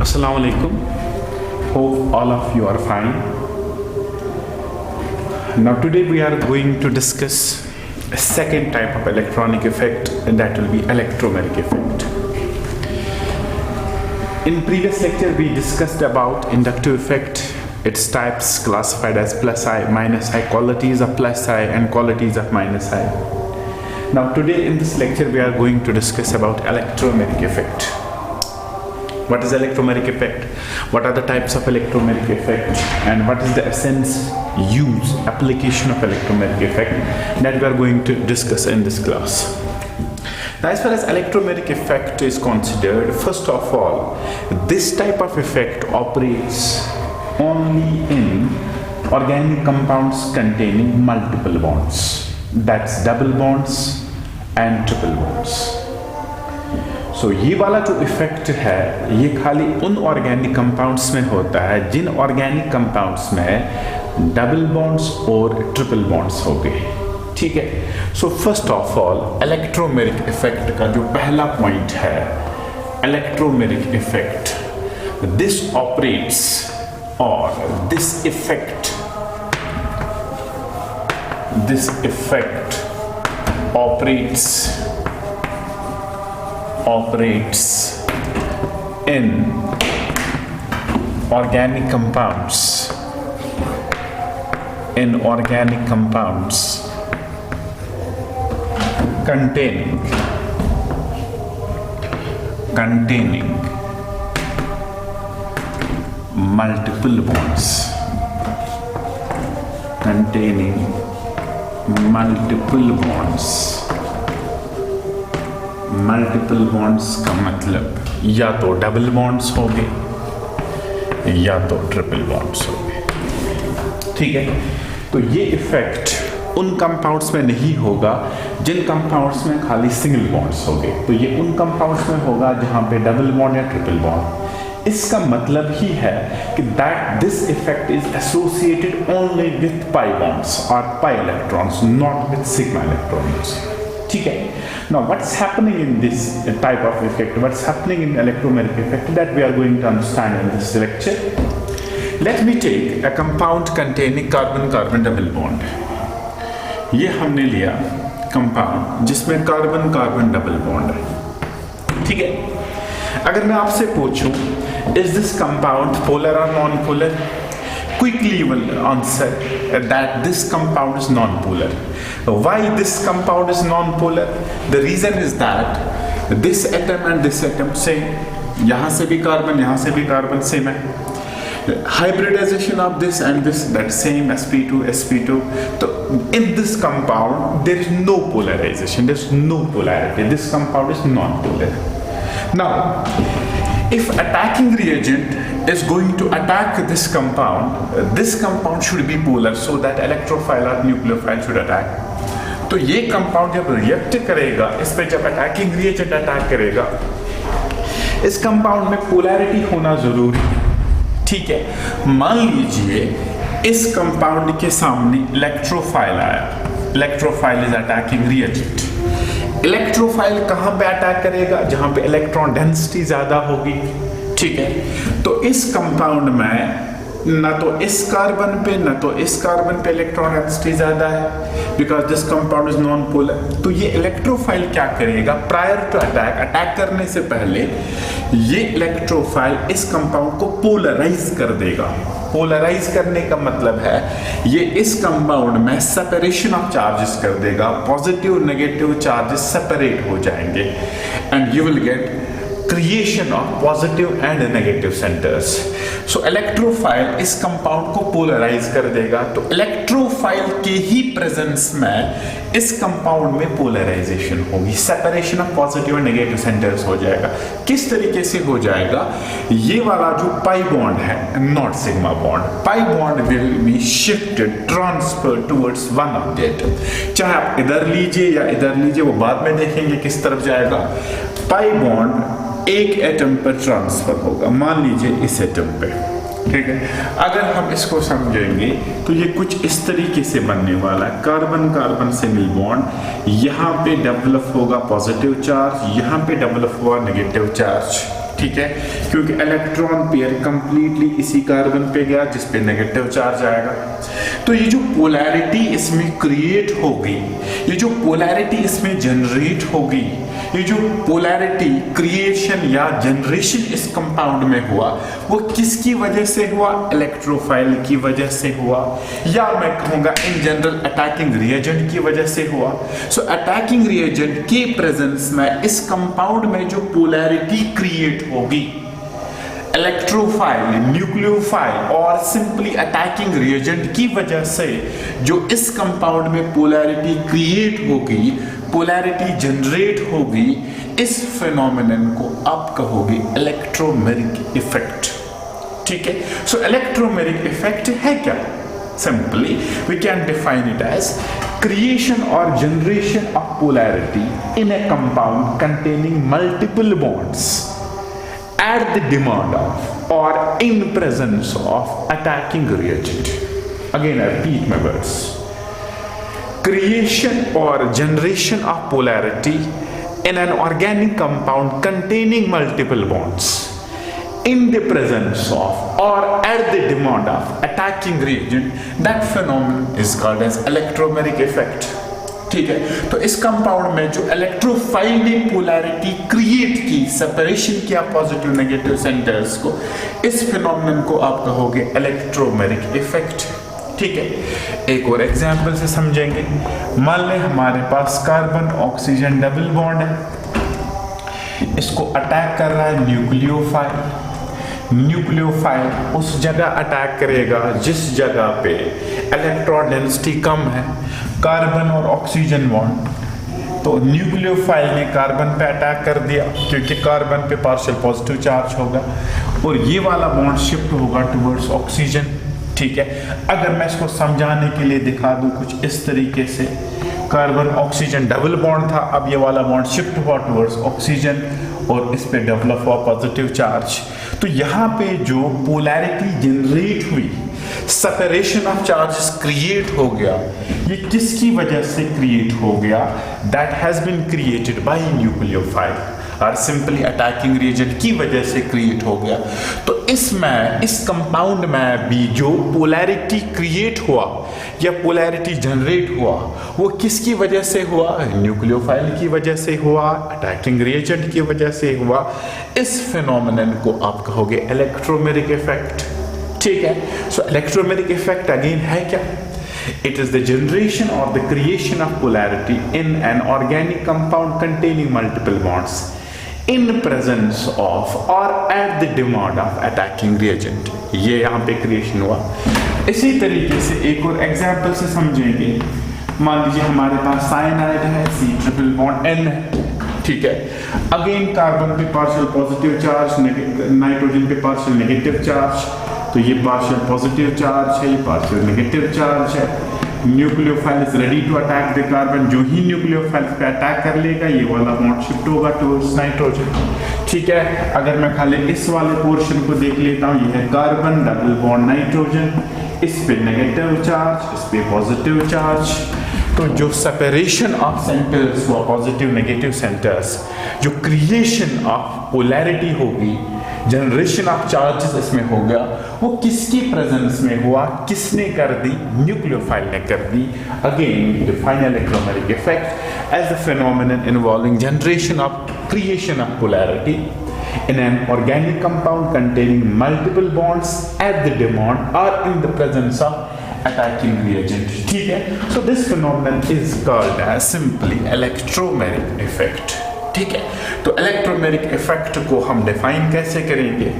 Assalamu alaikum. Hope all of you are fine. Now today we are going to discuss a second type of electronic effect, and that will be electromeric effect. In previous lecture we discussed about inductive effect, its types classified as plus I, minus I, qualities of plus I and qualities of minus I. Now today in this lecture we are going to discuss about electromeric effect. What is electromeric effect? What are the types of electromeric effect? And what is the essence, use, application of electromeric effect that we are going to discuss in this class. Now as far as electromeric effect is considered, first of all, this type of effect operates only in organic compounds containing multiple bonds. That's double bonds and triple bonds. So ये वाला जो effect है ये खाली उन organic compounds में होता है जिन ऑर्गेनिक कंपाउंड्स में डबल बॉन्ड्स और ट्रिपल बॉन्ड्स हो गए. ठीक है. So first of all electromeric effect का जो पहला पॉइंट है, इलेक्ट्रोमेरिक इफेक्ट, दिस ऑपरेट्स और this effect operates in organic compounds containing multiple bonds. Multiple bonds का मतलब या तो डबल बॉन्ड्स हो गए या तो ट्रिपल बॉन्ड्स हो गए. ठीक है. तो ये इफेक्ट उन कंपाउंड्स में नहीं होगा जिन कंपाउंड्स में खाली सिंगल बॉन्ड्स हो गए. तो ये उन कंपाउंड्स में होगा जहां पे डबल बॉन्ड या ट्रिपल बॉन्ड. इसका मतलब ही है कि that this effect is associated only with pi bonds और pi electrons, not with sigma electrons. ठीक है. Now what's happening in this type of effect, what's happening in electromeric effect, that we are going to understand in this lecture. Let me take a compound containing carbon-carbon double bond. ये हमने लिया compound जिसमें carbon-carbon double bond है. ठीक है. अगर मैं आपसे पूछूं is this compound polar or non-polar? Quickly you will answer that this compound is non-polar. Why this compound is non-polar? The reason is that this atom and this atom same. यहाँ से भी कार्बन, यहाँ से भी carbon same है. Hybridization of this and this, that same sp2 sp2. So in this compound there is no polarization, there is no polarity. This compound is non-polar. Now if attacking reagent is going to attack this compound should be polar so that electrophile or nucleophile should attack. तो ये compound जब react करेगा, इस पे जब attacking reagent attack करेगा, इस compound में पोलैरिटी होना जरूरी है. ठीक है. मान लीजिए इस कंपाउंड के सामने इलेक्ट्रोफाइल आया. Electrophile is attacking reagent. Electrophile कहां पे अटैक करेगा? जहां पे इलेक्ट्रॉन डेंसिटी ज्यादा होगी. ठीक है. तो इस कंपाउंड में ना तो इस कार्बन पे इलेक्ट्रॉन डेंसिटी ज्यादा है because this compound is non polar. तो ये इलेक्ट्रोफाइल क्या करेगा? प्रायर टू अटैक करने से पहले ये इलेक्ट्रोफाइल इस कंपाउंड को पोलराइज कर देगा. पोलराइज करने का मतलब है ये इस कंपाउंड में सेपरेशन ऑफ चार्जेस कर देगा. पॉजिटिव नेगेटिव चार्जेस सेपरेट हो जाएंगे and you will get creation of positive and negative centers. So electrophile इस कंपाउंड को पोलराइज कर देगा. तो इलेक्ट्रोफाइल के ही प्रेजेंस में इस कंपाउंड में पोलराइजेशन होगी, separation of positive and negative centres हो जाएगा. किस तरीके से हो जाएगा? ये वाला जो पाई बॉन्ड है, not sigma bond, pi bond will be shifted, transfer towards one of the atom. चाहे आप इधर लीजिए या इधर लीजिए, वो बाद में देखेंगे किस तरफ जाएगा. पाई बॉन्ड एक एटम पर ट्रांसफर होगा. मान लीजिए इस एटम पे. ठीक है. अगर हम इसको समझेंगे तो ये कुछ इस तरीके से बनने वाला है. कार्बन कार्बन सिंगल बॉन्ड, यहाँ पे डेवलप होगा पॉजिटिव चार्ज, यहाँ पे डेवलप हुआ नेगेटिव चार्ज. ठीक है, क्योंकि इलेक्ट्रॉन पेयर कंप्लीटली इसी कार्बन पे गया जिस पे नेगेटिव चार्ज आएगा। तो ये जो पोलैरिटी इसमें क्रिएट होगी, ये जो पोलैरिटी इसमें जनरेट होगी, ये जो पोलैरिटी क्रिएशन या जनरेशन इस कंपाउंड में हुआ, वो किसकी वजह से हुआ? इलेक्ट्रोफाइल की वजह से हुआ, या मैं कहूंगा इन जनरल अटैकिंग रिएजेंट की वजह से हुआ। सो अटैकिंग रिएजेंट के प्रेजेंस में इस कंपाउंड में जो पोलैरिटी क्रिएट होगी, इलेक्ट्रोफाइल, न्यूक्लियोफाइल और सिंपली अटैकिंग रिएजेंट की वजह से जो इस कंपाउंड में पोलैरिटी क्रिएट होगी, पोलैरिटी जनरेट होगी, इस फिनोमेनन को आप कहोगे इलेक्ट्रोमेरिक इफेक्ट। ठीक है, सो इलेक्ट्रोमेरिक इफेक्ट है क्या? Simply we can define it as creation or generation of polarity in a compound containing multiple bonds at the demand of or in presence of attacking reagent. Again, I repeat my words. Creation or generation of polarity in an organic compound containing multiple bonds in the presence of or at the demand of attacking reagent, that phenomenon is called as electromeric effect. ठीक है, तो इस compound में जो electrophile ने polarity create की, separation किया positive negative centres को, इस फिनोमेनन को आप कहोगे इलेक्ट्रोमेरिक इफेक्ट। ठीक है, एक और एग्जांपल से समझेंगे। मान लें हमारे पास कार्बन ऑक्सीजन डबल बॉन्ड है, इसको अटैक कर रहा है न्यूक्लियोफाइल। न्यूक्लियोफाइल उस जगह अटैक करेगा जिस जगह पे इलेक्ट्रॉन डेंसिटी कम है, कार्बन और ऑक्सीजन बॉन्ड। तो न्यूक्लियोफाइल ने कार्बन पे अटैक कर दिया क्योंकि कार्बन पे पार्शियल पॉजिटिव चार्ज होगा और ये वाला बॉन्ड शिफ्ट होगा टुवर्ड्स ऑक्सीजन। ठीक है, अगर मैं इसको समझाने के लिए दिखा दूं कुछ इस तरीके से, कार्बन ऑक्सीजन डबल बॉन्ड था, अब ये वाला बॉन्ड शिफ्ट हुआ टुवर्ड्स ऑक्सीजन और इस पे डेवलप हुआ पॉजिटिव चार्ज। तो यहाँ पे जो पोलैरिटी जनरेट हुई, सेपरेशन ऑफ चार्जेस क्रिएट हो गया, ये किसकी वजह से क्रिएट हो गया? That has been created by nucleophile और सिंपली अटैकिंग रिएजेंट की वजह से क्रिएट हो गया। तो इसमें, इस कंपाउंड में भी जो पोलैरिटी क्रिएट हुआ या पोलैरिटी जनरेट हुआ, वो किसकी वजह से हुआ? न्यूक्लियोफाइल की वजह से हुआ, अटैकिंग रिएजेंट की वजह से हुआ। इस फिनोमेनन को आप कहोगे इलेक्ट्रोमेरिक इफेक्ट। ठीक है, सो इलेक्ट्रोमेरिक इफेक्ट अगेन है क्या? It is the generation or the creation of polarity in an organic compound containing multiple bonds in presence of or at the demand of attacking reagent. ये यहाँ पे creation हुआ। इसी तरीके से एक और एग्जाम्पल से समझेंगे। मान लीजिए हमारे पास साइनाइड है, C ट्रिपल बॉन्ड N है। ठीक है, अगेन कार्बन पे पार्शियल पॉजिटिव चार्ज, नाइट्रोजन पे पार्शियल नेगेटिव चार्ज। तो ये पार्शियल पॉजिटिव चार्ज है, ये पार्शियल नेगेटिव चार्ज है। Nucleophile is ready to attack the carbon. जो ही न्यूक्लियोफाइल पे अटैक कर लेगा, ये वाला बॉन्ड शिफ्ट होगा टुवर्ड्स नाइट्रोजन। ठीक है, अगर मैं खाली इस वाले पोर्शन को देख लेता हूँ, ये है कार्बन डबल बॉन्ड नाइट्रोजन, इस पे नेगेटिव चार्ज, इस पे पॉजिटिव चार्ज। तो जो सेपरेशन ऑफ सेंटर्स हुआ, पॉजिटिव नेगेटिव सेंटर्स, जो क्रिएशन ऑफ पोलैरिटी होगी, जनरेशन ऑफ चार्जेस इसमें हो गया, वो किसकी प्रेजेंस में हुआ? किसने कर दी? न्यूक्लियोफाइल ने कर दी। Again define electromeric effect as the phenomenon involving generation of creation of polarity in an organic compound containing multiple bonds at the demand or in the presence of attacking reagent. ठीक है, so this phenomenon is called as simply electromeric effect. ठीक है, तो electromeric effect को हम define कैसे करेंगे?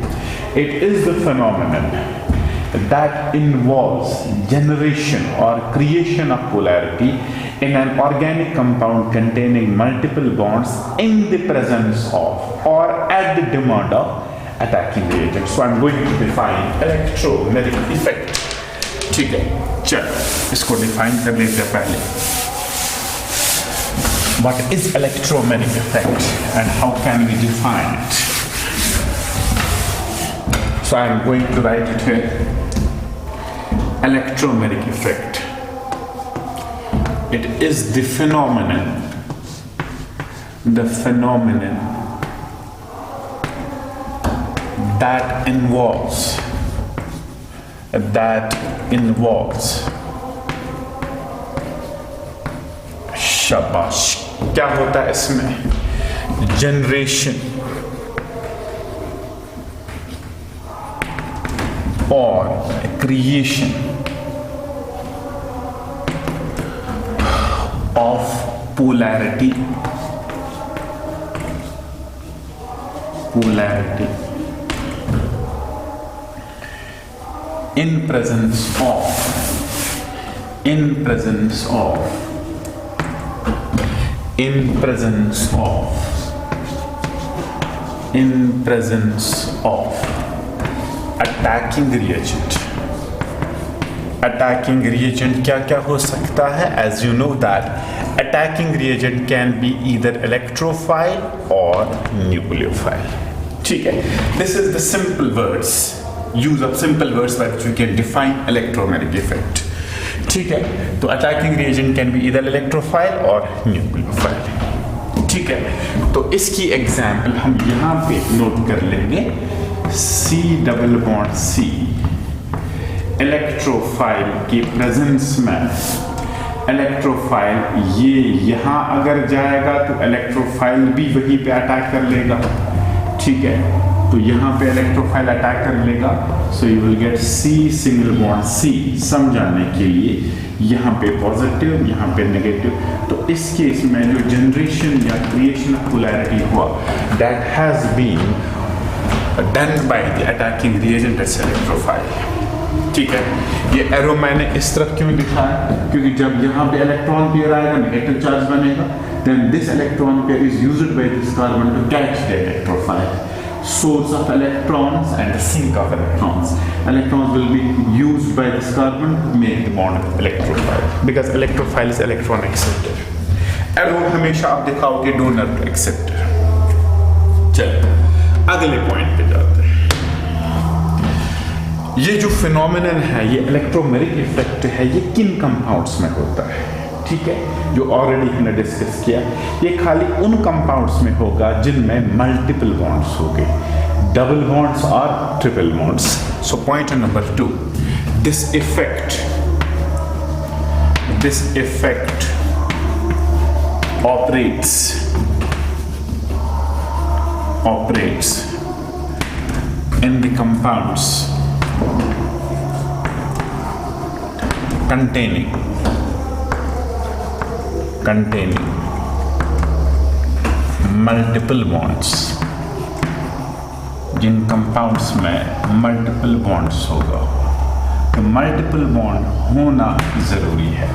It is the phenomenon that involves generation or creation of polarity in an organic compound containing multiple bonds in the presence of or at the demand of attacking reagent. So I'm going to define electromeric effect. ठीक है, चलो इसको define कर लेते हैं पहले। What is electromeric effect and how can we define it? So I am going to write it here. Electromeric effect. It is the phenomenon that involves शाबाश, क्या होता है इसमें? जनरेशन और creation of polarity in presence of attacking reagent क्या क्या हो सकता है? As you know that attacking reagent can be either electrophile or nucleophile. ठीक है, this is the use of simple words by which we can define electromagnetic effect. ठीक है, तो attacking reagent can be either electrophile or nucleophile. ठीक है, तो इसकी example हम यहाँ पे नोट कर लेंगे। C double bond C electrophile की प्रेजेंस में, इलेक्ट्रोफाइल ये यहाँ अगर जाएगा तो इलेक्ट्रोफाइल भी वहीं पे अटैक कर लेगा। ठीक है, तो यहाँ पे इलेक्ट्रोफाइल अटैक कर लेगा, so you will get C single bond C। समझाने के लिए यहाँ पे पॉजिटिव, यहाँ पे नेगेटिव, तो इस केस में जो जनरेशन या क्रिएशन ऑफ पोलैरिटी हुआ, that has been done by the attacking reagent as electrophile. ठीक है, ये एरो मैंने इस तरफ क्यों दिखाया? क्योंकि जब यहाँ पे इलेक्ट्रॉन पेयर आएगा, नेगेटिव चार्ज बनेगा, then this electron pair is used by this carbon to catch the electrophile. Source of electrons and the sink of electrons. Electrons will be used by this carbon to make the bond of electrophile, because electrophile is electron acceptor. Arrow हमेशा आप दिखाओगे donor to acceptor. चलो अगले point पे जाते हैं। ये जो फिनोमिनन है, ये इलेक्ट्रोमेरिक इफेक्ट है, ये किन कंपाउंड्स में होता है? ठीक है, जो ऑलरेडी हमने डिस्कस किया, ये खाली उन कंपाउंड्स में होगा जिनमें मल्टीपल बॉन्ड्स होंगे, डबल बॉन्ड्स और triple bonds. So point number 2, this effect operates in the compounds containing multiple bonds। जिन कंपाउंड्स में मल्टीपल बॉन्ड्स होगा, तो मल्टीपल बॉन्ड होना जरूरी है,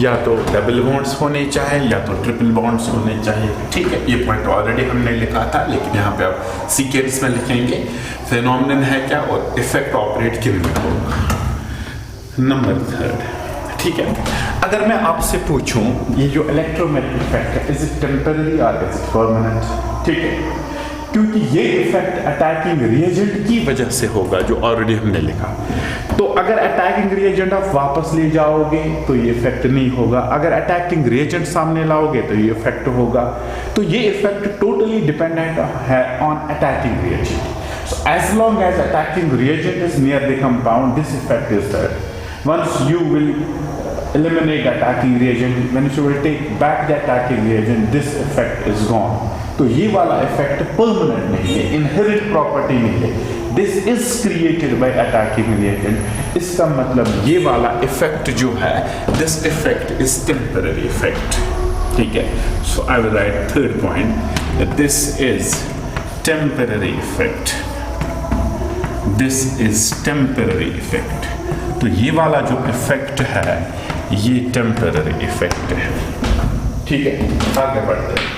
या तो डबल बॉन्ड्स होने चाहिए या तो ट्रिपल बॉन्ड्स होने चाहिए। ठीक है, ये पॉइंट ऑलरेडी हमने लिखा था, लेकिन यहाँ पे आप सीक्वेंस में लिखेंगे फिनोमिनन है क्या और इफेक्ट ऑपरेट किन में होगा। नंबर 3, ठीक है, अगर मैं आपसे पूछूं ये जो इलेक्ट्रोमैग्नेटिक इफेक्ट है, इज इट टेम्पररी और इज इट परमानेंट? ठीक है, क्योंकि ये इफेक्ट अटैकिंग रिएजेंट की वजह से होगा, जो ऑलरेडी हमने लिखा। तो अगर अटैकिंग रिएजेंट आप वापस ले जाओगे तो ये इफेक्ट नहीं होगा, अगर अटैकिंग रिएजेंट सामने लाओगे तो ये इफेक्ट होगा। तो ये इफेक्ट टोटली डिपेंडेंट है on attacking reagent. So as long as attacking reagent is near the compound, this effect is there. Once you will eliminate attacking reagent, when you will take back the attacking reagent, this effect is gone. तो ये वाला effect permanent नहीं है, inherent property नहीं है, this is created by attacking reagent. इसका मतलब ये वाला इफेक्ट जो है, this effect is temporary effect. ठीक है, so I will write third point, this is temporary effect, this is temporary effect. तो ये वाला जो इफेक्ट है ये टेम्पररी इफेक्ट है। ठीक है, आगे बढ़ते हैं,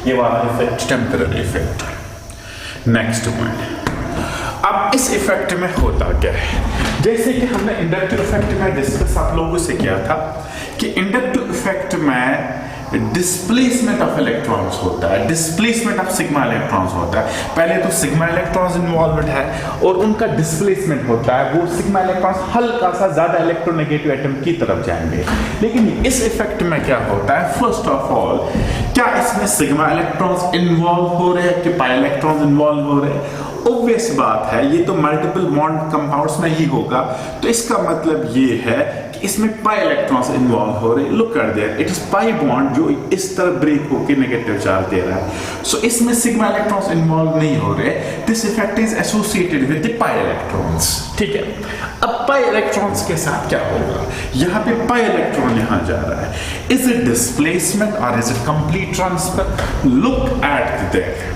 ये वाला effect temporary effect. Next point, अब इस इफेक्ट में होता क्या है? जैसे कि हमने इंडक्टिव इफेक्ट में डिस्कस आप लोगों से किया था कि इंडक्टिव इफेक्ट में डिस्प्लेसमेंट ऑफ इलेक्ट्रॉन्स होता है, डिस्प्लेसमेंट ऑफ सिग्मा इलेक्ट्रॉन्स होता है। पहले तो सिग्मा इलेक्ट्रॉन्स इन्वॉल्वड है और उनका डिस्प्लेसमेंट होता है, वो सिग्मा इलेक्ट्रॉन्स हल्का सा ज्यादा इलेक्ट्रोनेगेटिव एटम की तरफ जाएंगे। लेकिन इस इफेक्ट में क्या होता है, फर्स्ट ऑफ ऑल क्या इसमें सिग्मा इलेक्ट्रॉन्स इन्वॉल्व हो रहे हैं कि पाई इलेक्ट्रॉन्स इन्वॉल्व हो रहे हैं? ऑब्वियस बात है, ये तो मल्टीपल बॉन्ड कंपाउंड्स में ही होगा, तो इसका मतलब ये है कि इसमें पाई इलेक्ट्रॉन्स इन्वॉल्व हो रहे हैं। Look at there, it is pi bond जो इस तरफ ब्रेक होकर नेगेटिव चार्ज दे रहा है। सो इसमें सिग्मा इलेक्ट्रॉन्स इन्वॉल्व नहीं हो रहे। This effect is associated with the pi electrons. ठीक है, अब पाई इलेक्ट्रॉन्स के साथ क्या होगा, यहाँ पे पाई इलेक्ट्रॉन यहाँ जा रहा है। इज इट डिस्प्लेसमेंट और is it complete transfer? Look at that,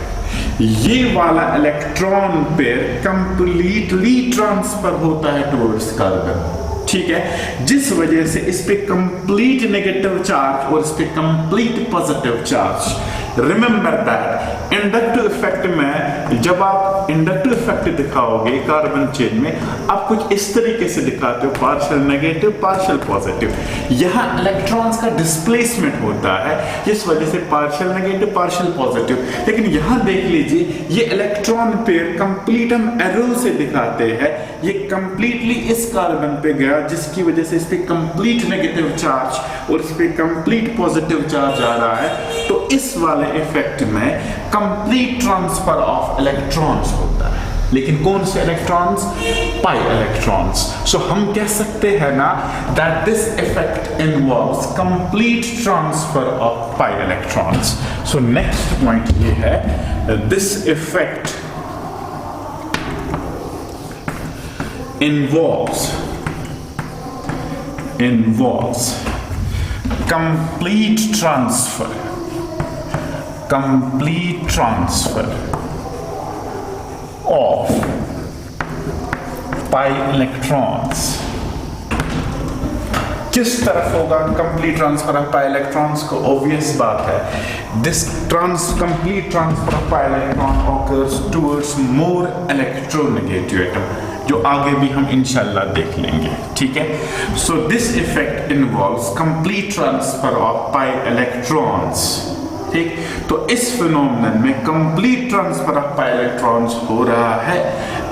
ये वाला इलेक्ट्रॉन पेयर कंप्लीटली ट्रांसफर होता है टुवर्ड्स कार्बन। ठीक है, जिस वजह से इस पे कंप्लीट नेगेटिव चार्ज और इस पे complete positive charge. Remember that inductive effect में जब आप इंडक्टिव इफेक्ट दिखाओगे कार्बन चेन में, आप कुछ इस तरीके से दिखाते हो, पार्शियल नेगेटिव पार्शियल पॉजिटिव। यहाँ इलेक्ट्रॉन्स का डिस्प्लेसमेंट होता है, जिस वजह से पार्शियल नेगेटिव पार्शियल पॉजिटिव। लेकिन यहाँ देख लीजिए, ये इलेक्ट्रॉन पेयर कंप्लीट हम एरो से दिखाते हैं, ये कंप्लीटली इस कार्बन पे गया, जिसकी वजह से इस पे कंप्लीट नेगेटिव चार्ज और इस पे कंप्लीट पॉजिटिव चार्ज आ रहा है। तो इस वाले इफेक्ट में कंप्लीट ट्रांसफर ऑफ इलेक्ट्रॉन्स होता है। लेकिन कौन से इलेक्ट्रॉन्स? Pi electrons. सो हम कह सकते हैं ना that this effect involves complete transfer of pi electrons. So next point ये है, this effect involves complete transfer of pi electrons। किस तरफ होगा complete transfer of pi electrons को? ऑब्वियस बात है, this complete transfer of pi electron occurs towards more electronegative atom, जो आगे भी हम इंशाल्लाह देख लेंगे। ठीक है, so this effect involves complete transfer of pi electrons. ठीक, तो इस फिनोमेनन में complete transfer of pi electrons हो रहा है।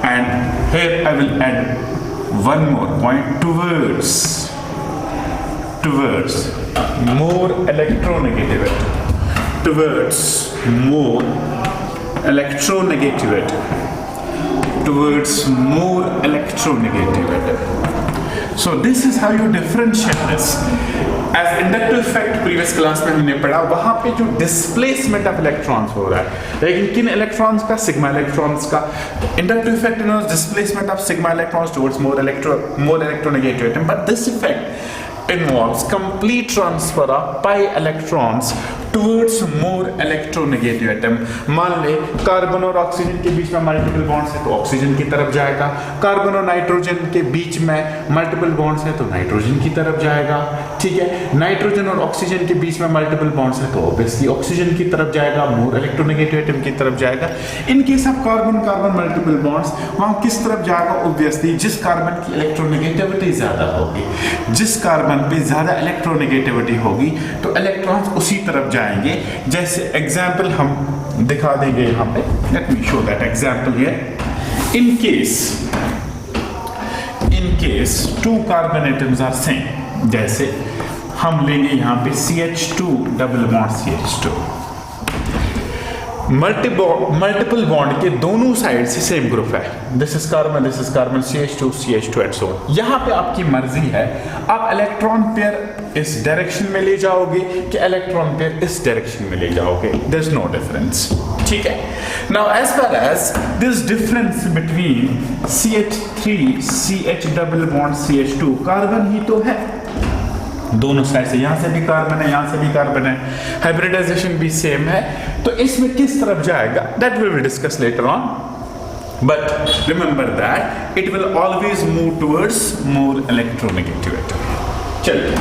And here I will add one more point, towards more electronegativity, towards more electronegativity, towards more electronegativity. So this is how you differentiate this. As inductive effect previous class में हमने पढ़ा, वहां पे जो displacement of electrons हो रहा है, लेकिन किन इलेक्ट्रॉन्स का? सिग्मा इलेक्ट्रॉन्स का। Inductive effect involves displacement of sigma electrons towards more electronegative atom, but this effect involves complete transfer of pi electrons towards more electronegative atom। मान ले कार्बन और ऑक्सीजन के बीच में मल्टीपल बॉन्ड्स है तो oxygen की तरफ जाएगा, कार्बन और नाइट्रोजन के बीच में मल्टीपल बॉन्ड्स है तो नाइट्रोजन की तरफ जाएगा। ठीक है, नाइट्रोजन और ऑक्सीजन के बीच में मल्टीपल बॉन्ड्स है तो ऑब्वियसली ऑक्सीजन की तरफ जाएगा, मोर इलेक्ट्रोनेगेटिव एटम की तरफ जाएगा। इन case of carbon carbon multiple bonds, वहां किस तरफ जाएगा? ऑब्वियसली जिस कार्बन की इलेक्ट्रोनेगेटिविटी ज्यादा होगी, जिस कार्बन पे ज्यादा इलेक्ट्रोनेगेटिविटी होगी तो इलेक्ट्रॉन्स उसी तरफ जाएंगे। जैसे एग्जांपल हम दिखा देंगे यहाँ पे, let me show that example here. In case two carbon atoms are same, जैसे हम लेंगे यहाँ पे CH2 double bond CH2, multiple bond के दोनों साइड से सेम ग्रुप है, this is carbon CH2 and so on. यहाँ पे आपकी मर्जी है, आप इलेक्ट्रॉन पेयर इस डायरेक्शन में ले जाओगे कि इलेक्ट्रॉन पेयर इस डायरेक्शन में ले जाओगे, देयर इज नो डिफरेंस। ठीक है, now as far as this difference between CH3 CH double bond CH2, carbon ही तो है, दोनों साइड से, यहां से भी कार्बन है, यहां से भी कार्बन है, हाइब्रिडाइजेशन भी सेम है, तो इसमें किस तरफ जाएगा that we will discuss later on, but remember that it will always move towards more electronegative atom. चलिए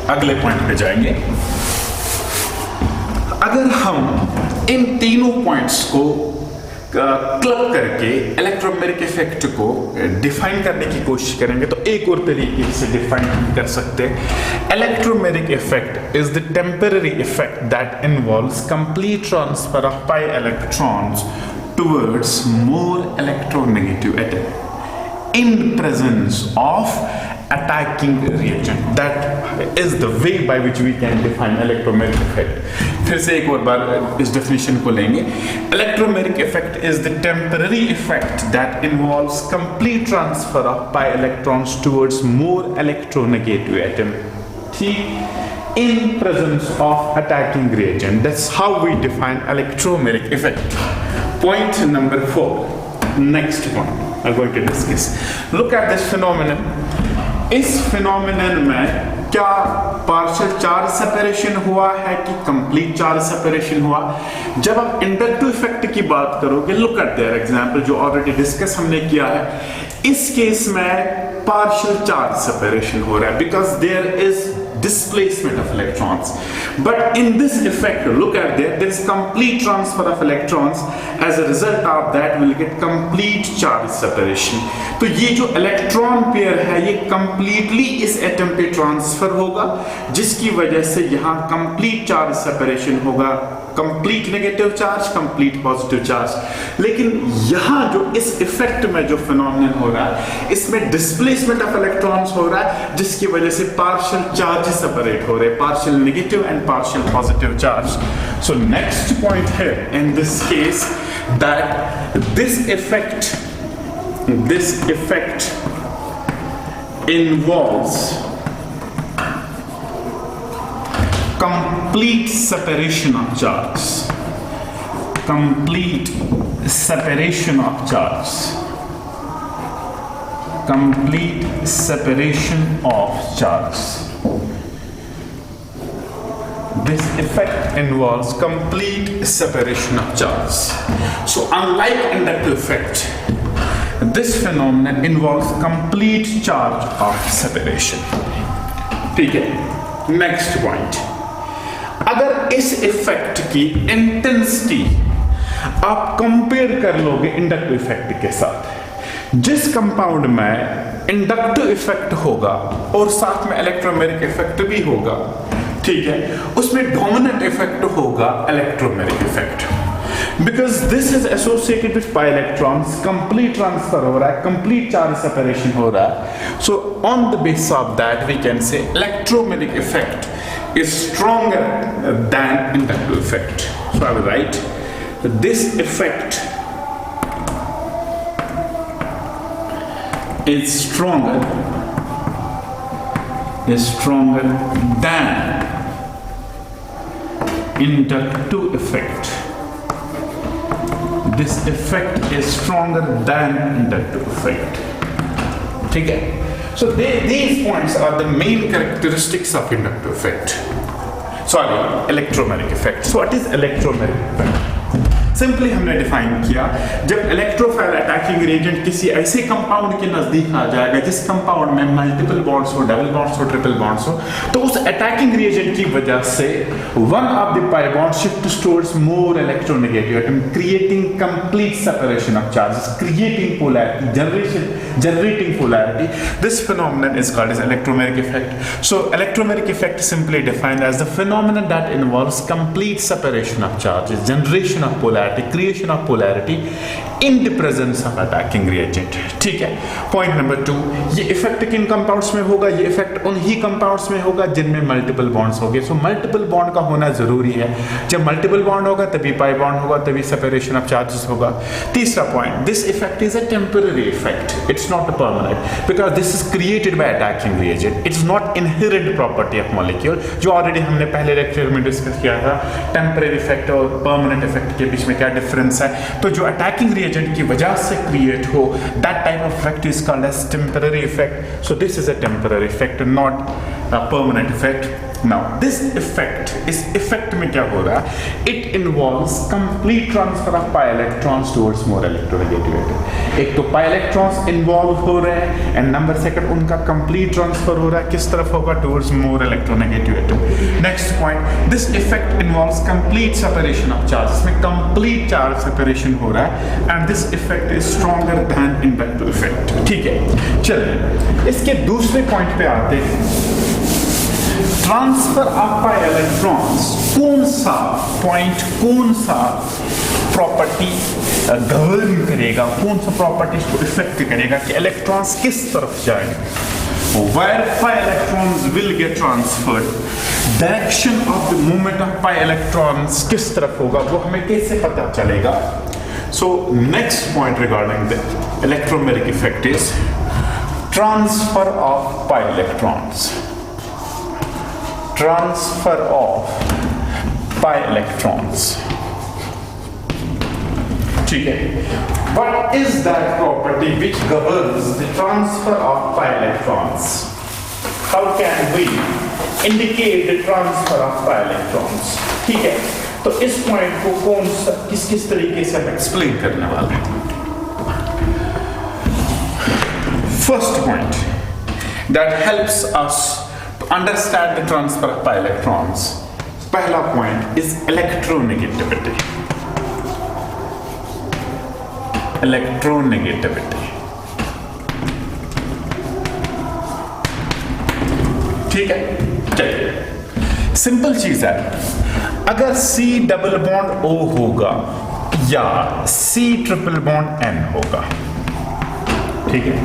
अगले पॉइंट पे जाएंगे। अगर हम इन तीनों पॉइंट्स को क्लब करके इलेक्ट्रोमैग्नेटिक इफेक्ट को डिफाइन करने की कोशिश करेंगे तो एक और तरीके से डिफाइन कर सकते हैं। Electromagnetic effect is the temporary effect that involves complete transfer of pi electrons towards more electronegative atom in presence of attacking reagent. That is the way by which we can define electromagnetic effect. फिर से एक और बार इस definition को लेंगे। Electromagnetic effect is the temporary effect that involves complete transfer of pi electrons towards more electronegative atom. ठीक, in presence of attacking reagent. That's how we define electromagnetic effect. Point number 4. Next point I'm going to discuss. Look at this phenomenon. इस phenomenon में क्या partial charge separation हुआ है कि complete charge separation हुआ? जब आप inductive effect की बात करोगे, look at their example जो already discuss हमने किया है, इस case में partial charge separation हो रहा है because there is displacement of electrons. But in this effect, look at there is complete transfer of electrons. As a result of that, we'll get complete charge separation. तो ये जो electron pair है ये completely इस atom पे transfer होगा, जिसकी वजह से यहाँ complete charge separation होगा, complete negative charge, complete positive charge. लेकिन यहाँ जो इस इफेक्ट में जो फिनोमिनन हो रहा है, इसमें डिस्प्लेसमेंट ऑफ इलेक्ट्रॉन्स हो रहा है, जिसकी वजह से पार्शियल चार्ज सेपरेट हो रहे हैं, partial negative and partial positive charge. So next point है in this case that this effect involves complete separation of charge. Complete separation of charge. Complete separation of charge. This effect involves complete separation of charge. So unlike inductive effect, this phenomenon involves complete charge of separation. ठीक है, next point, अगर इस effect की intensity आप compare कर लोगे inductive effect के साथ, जिस कंपाउंड में इंडक्टिव इफेक्ट होगा और साथ में इलेक्ट्रोमैग्नेटिक इफेक्ट भी होगा, ठीक है, उसमें डोमिनेंट इफेक्ट होगा electromagnetic effect. Because this is associated with pi electrons, complete transfer हो रहा है, complete charge separation हो रहा है. So on the basis of that we can say electromagnetic effect is stronger than inductive effect. So I will write this effect is stronger than inductive effect. This effect is stronger than inductive effect. ठीक है? So these points are the main characteristics of inductive effect. Sorry, electromagnetic effect. So what is electromagnetic effect? Simply हमने define किया, जब electrophile attacking reagent किसी ऐसे compound के नजदीक आ जाएगा जिस कंपाउंड में मल्टीपल बॉन्ड्स हो, डबल बॉन्ड्स हो, ट्रिपल बॉन्ड्स हो, तो उस अटैकिंग रिएजेंट की वजह से one of the pi bond shifts towards more electronegative atom, creating complete separation of charges, creating polarity, generating polarity. This phenomenon is called as electromagnetic effect. So electromagnetic effect is simply defined as the phenomenon that involves complete separation of charges, generation of polarity, creation of polarity in the presence of attacking reagent. ठीक है. Point number 2, ये effect किन compounds में होगा? ये effect उन ही compounds में होगा जिनमें मल्टीपल बॉन्ड्स होंगे. सो मल्टीपल बॉन्ड का होना जरूरी है. जब मल्टीपल बॉन्ड होगा तभी पाई बॉन्ड होगा, तभी सेपरेशन ऑफ चार्जेस होगा. तीसरा point, this effect is a temporary effect, it's not a permanent, because this is created by attacking reagent. It's not inherent property of molecule, जो already हमने पहले lecture में discuss किया था. टेम्पररी इफेक्ट और permanent effect के बीच में क्या डिफरेंस है? तो जो अटैकिंग रिएजेंट की वजह से क्रिएट हो, that type of effect is called as temporary effect. So this is a temporary effect, not a permanent effect. Now this effect, इस इफेक्ट में क्या हो रहा है, it involves complete transfer of pi electrons towards more electronegative atom. एक तो pi electrons involve हो रहे हैं एंड नंबर सेकंड उनका कंप्लीट ट्रांसफर हो रहा है, किस तरफ होगा, towards more electronegative atom. Next point, this effect involves complete separation of charges, में कंप्लीट चार्ज सेपरेशन हो रहा है and this effect is stronger than inductive effect. ठीक है, चलिए इसके दूसरे पॉइंट पे आते हैं। ट्रांसफर ऑफ पाई इलेक्ट्रॉन्स, कौन सा पॉइंट, कौन सा प्रॉपर्टी गवर्न करेगा, कौन सा प्रॉपर्टी को इफेक्ट करेगा कि इलेक्ट्रॉन्स किस तरफ जाएंगे। Where pi electrons will get transferred, direction of the movement of pi electrons किस तरफ होगा, वो हमें कैसे पता चलेगा। So next point regarding the electromagnetic effect is transfer of pi electrons. Transfer of pi electrons. ठीक है, what is that property which governs the transfer of pi electrons? How can we indicate the transfer of pi electrons? ठीक है, तो इस point को कौन सा किस तरीके से हम एक्सप्लेन करने वाले हैं। First point that helps us to understand the transfer of pi electrons, पहला point is electronegativity. Electronegativity, ठीक है, चलिए सिंपल चीज है, अगर C डबल बॉन्ड O होगा या C ट्रिपल बॉन्ड N होगा, ठीक है,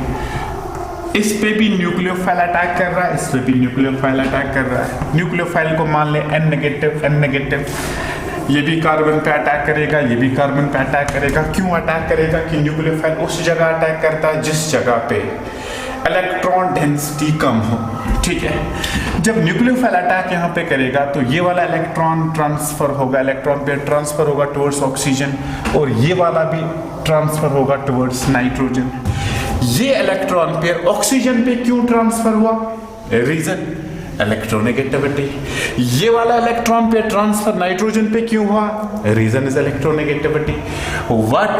इस पे भी न्यूक्लियोफाइल अटैक कर रहा है, इस पे भी न्यूक्लियोफाइल अटैक कर रहा है। न्यूक्लियोफाइल को मान ले N नेगेटिव, ये भी कार्बन पे अटैक करेगा, ये भी कार्बन पे अटैक करेगा। क्यों अटैक करेगा कि न्यूक्लियोफाइल उस जगह अटैक करता है जिस जगह पे इलेक्ट्रॉन डेंसिटी कम हो। ठीक है, जब न्यूक्लियोफाइल अटैक यहाँ पे करेगा तो ये वाला इलेक्ट्रॉन ट्रांसफर होगा, इलेक्ट्रॉन पेयर ट्रांसफर होगा टुवर्ड्स ऑक्सीजन, और ये वाला भी ट्रांसफर होगा टुवर्ड्स नाइट्रोजन। ये इलेक्ट्रॉन पेयर ऑक्सीजन पे क्यों ट्रांसफर हुआ, रीजन इलेक्ट्रोनेगेटिविटी। ये वाला इलेक्ट्रॉन पेयर ट्रांसफर नाइट्रोजन पे क्यों हुआ, reason is electronegativity. What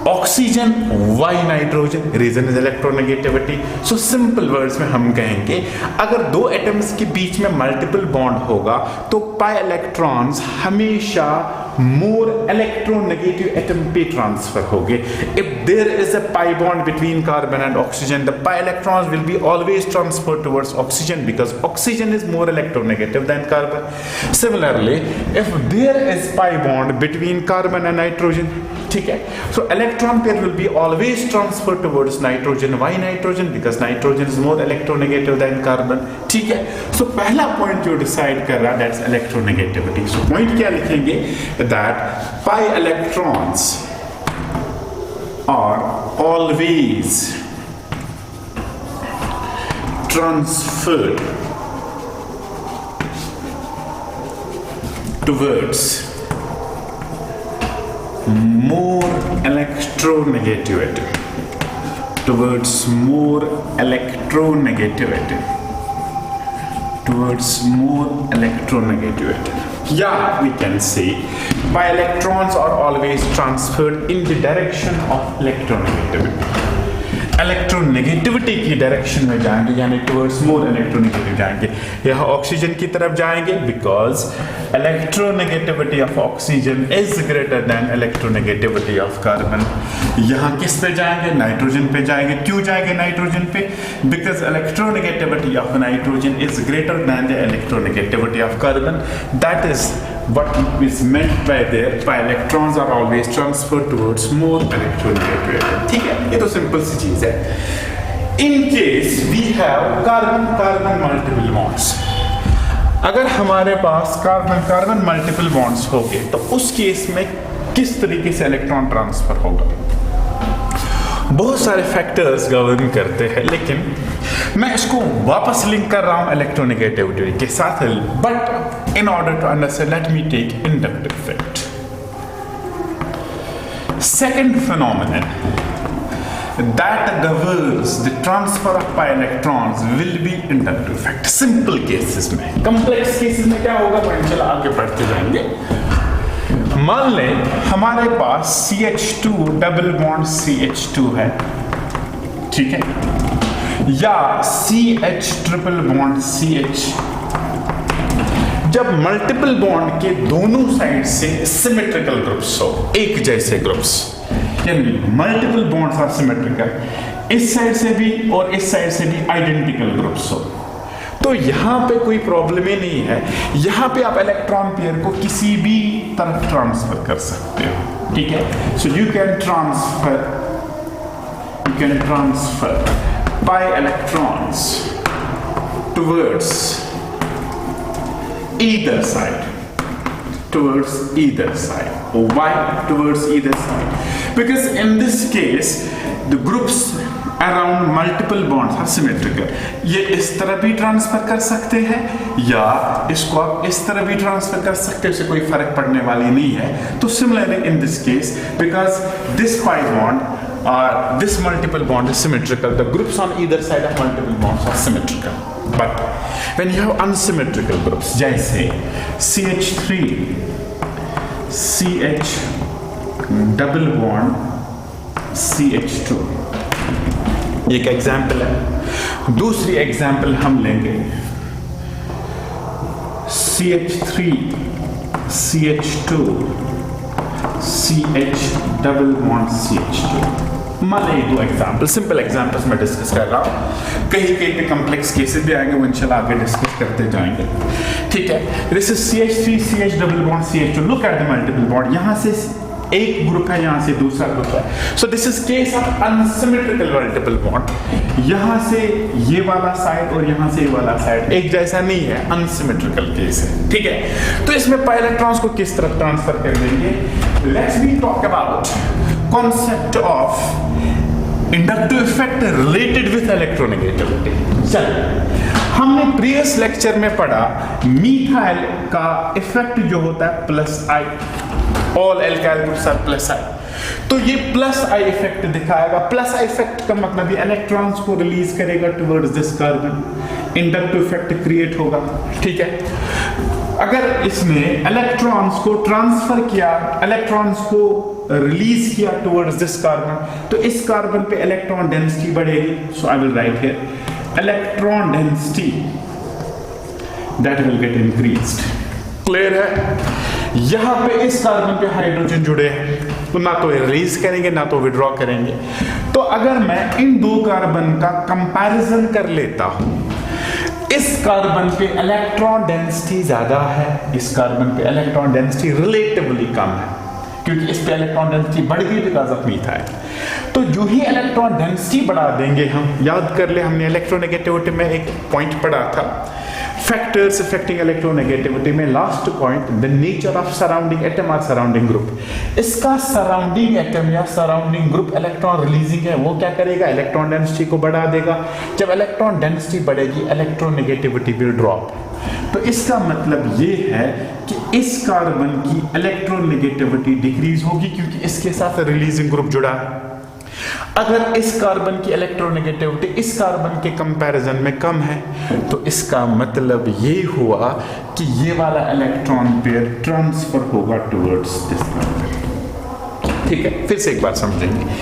oxygen, why nitrogen, reason is electronegativity. So simple words में हम कहेंगे अगर दो एटम्स के बीच में मल्टीपल बॉन्ड होगा तो पाई इलेक्ट्रॉन्स हमेशा मोर इलेक्ट्रोनेगेटिव एटम पे ट्रांसफर होंगे। If there is a pi bond between carbon and oxygen, the pi electrons will be always transferred towards oxygen because oxygen is more electronegative than carbon. Similarly if there is pi bond between carbon and nitrogen, ठीक है, so electron pair will be always transferred towards nitrogen. Why nitrogen? Because nitrogen is more electronegative than carbon. ठीक है, so पहला point जो decide कर रहा है that's electronegativity. So point क्या लिखेंगे, that pi electrons are always transferred towards more electronegative atom, towards more electronegative atom, towards more electronegative atom. Yeah, we can say pi electrons are always transferred in the direction of electronegativity. Electronegativity की direction में जाएंगे, यानी towards more electronegative जाएंगे। यह oxygen की तरफ जाएंगे because electronegativity of oxygen is greater than electronegativity of carbon. यहाँ किस पे जाएंगे, नाइट्रोजन पे जाएंगे। क्यों जाएंगे नाइट्रोजन पे, because electronegativity of nitrogen is greater than the electronegativity of carbon. That is what is meant by there, pi electrons are always transferred towards more electronegative atom. ठीक है, ये तो सिंपल सी चीज है। In case we have carbon multiple bonds, अगर हमारे पास carbon multiple bonds हो गए तो उस केस में किस तरीके से इलेक्ट्रॉन ट्रांसफर होगा, बहुत सारे फैक्टर्स गवर्न करते हैं, लेकिन मैं इसको वापस लिंक कर रहा हूं इलेक्ट्रोनेगेटिविटी के साथ। But in order to understand let me take inductive effect. Second phenomenon that governs the transfer of pi electrons will be inductive effect. Simple cases में, complex cases में क्या होगा तो चलो आगे बढ़ते जाएंगे। मान लें हमारे पास CH2 डबल बॉन्ड CH2 है, ठीक है, या CH ट्रिपल बॉन्ड CH। जब मल्टीपल बॉन्ड के दोनों साइड से सिमेट्रिकल ग्रुप्स हो, एक जैसे ग्रुप्स, यानी मल्टीपल बॉन्ड्स आर सिमेट्रिकल, इस साइड से भी और इस साइड से भी आइडेंटिकल ग्रुप्स हो, तो यहां पे कोई प्रॉब्लम ही नहीं है। यहां पे आप इलेक्ट्रॉन पेयर को किसी भी तरफ ट्रांसफर कर सकते हो, ठीक है। So you can transfer pi electrons towards either side, towards either side. Why towards either side? Because in this case the groups around multiple bonds are symmetrical. ये इस तरह भी ट्रांसफर कर सकते हैं या इसको आप इस तरह भी ट्रांसफर कर सकते हैं, इससे कोई फर्क पड़ने वाली नहीं है। तो similarly in this case, because this pi bond or this multiple bond is symmetrical, the groups on either side of multiple bonds are symmetrical. But when you have unsymmetrical groups, जैसे CH3 CH double bond CH2, एक example है। दूसरी example हम लेंगे CH3 CH2 CH double bond CH2। मान लीजिए दो example, simple examples में डिस्कस कर रहा हूँ, कहीं कहीं पे कॉम्प्लेक्स केसेस भी आएंगे, वो इंशाल्लाह आगे डिस्कस करते जाएंगे, ठीक है। This is CH3 CH double bond CH2। Look at the multiple bond, यहाँ से एक ग्रुप है, यहाँ से दूसरा ग्रुप है। सो this is case of unsymmetrical multiple bond. यहाँ से ये वाला साइड और यहाँ से ये वाला साइड एक जैसा नहीं है, अनसिमेट्रिकल केस है, ठीक है। तो इसमें पाई इलेक्ट्रॉन्स को किस तरफ ट्रांसफर कर देंगे? Let's we talk about concept of inductive effect related with electronegativity. चलिए, हमने प्रीवियस लेक्चर में पढ़ा मीथाइल का इफेक्ट जो होता है plus I, all alkyl groups are plus I, तो ये प्लस आई इफेक्ट दिखाएगा। प्लस आई इफेक्ट का मतलब ये इलेक्ट्रॉन्स को रिलीज करेगा towards this carbon, inductive effect create होगा, ठीक है। अगर इसने इलेक्ट्रॉन्स को ट्रांसफर किया, इलेक्ट्रॉन्स को रिलीज किया टुवर्ड्स दिस कार्बन, तो इस कार्बन पे इलेक्ट्रॉन डेंसिटी बढ़ेगी। So I will write here electron density that will get increased. Clear है? यहां पे इस कार्बन पे हाइड्रोजन जुड़े हैं, तो ना तो रिलीज करेंगे ना तो विड्रॉ करेंगे। तो अगर मैं इन दो कार्बन का कंपैरिजन कर लेता हूं, इस कार्बन पे इलेक्ट्रॉन डेंसिटी ज्यादा है, इस कार्बन पे इलेक्ट्रॉन डेंसिटी रिलेटिवली कम है, क्योंकि इस पे इलेक्ट्रॉन डेंसिटी बढ़ गई बिकॉज ऑफ मीथाइल। तो जो ही इलेक्ट्रॉन डेंसिटी बढ़ा देंगे, हम याद कर ले, हमने इलेक्ट्रोनेगेटिविटी में एक पॉइंट पढ़ा था, फैक्टर्स अफेक्टिंग इलेक्ट्रोनेगेटिविटी में last point, the nature of surrounding atom और सराउंडिंग ग्रुप। इसका सराउंडिंग एटम या सराउंडिंग ग्रुप इलेक्ट्रॉन रिलीजिंग है, वो क्या करेगा? इलेक्ट्रॉन डेंसिटी को बढ़ा देगा। जब इलेक्ट्रॉन डेंसिटी बढ़ेगी, इलेक्ट्रोनेगेटिविटी विल ड्रॉप। तो इसका मतलब ये है कि इस कार्बन की इलेक्ट्रोनेगेटिविटी डिक्रीज होगी, क्योंकि इसके साथ रिलीजिंग ग्रुप जुड़ा है। अगर इस कार्बन की इलेक्ट्रोनेगेटिविटी इस कार्बन के कंपैरिजन में कम है, तो इसका मतलब ये हुआ कि ये वाला इलेक्ट्रॉन पेयर ट्रांसफर होगा टुवर्ड्स दिस कार्बन, ठीक है। फिर से एक बार समझेंगे,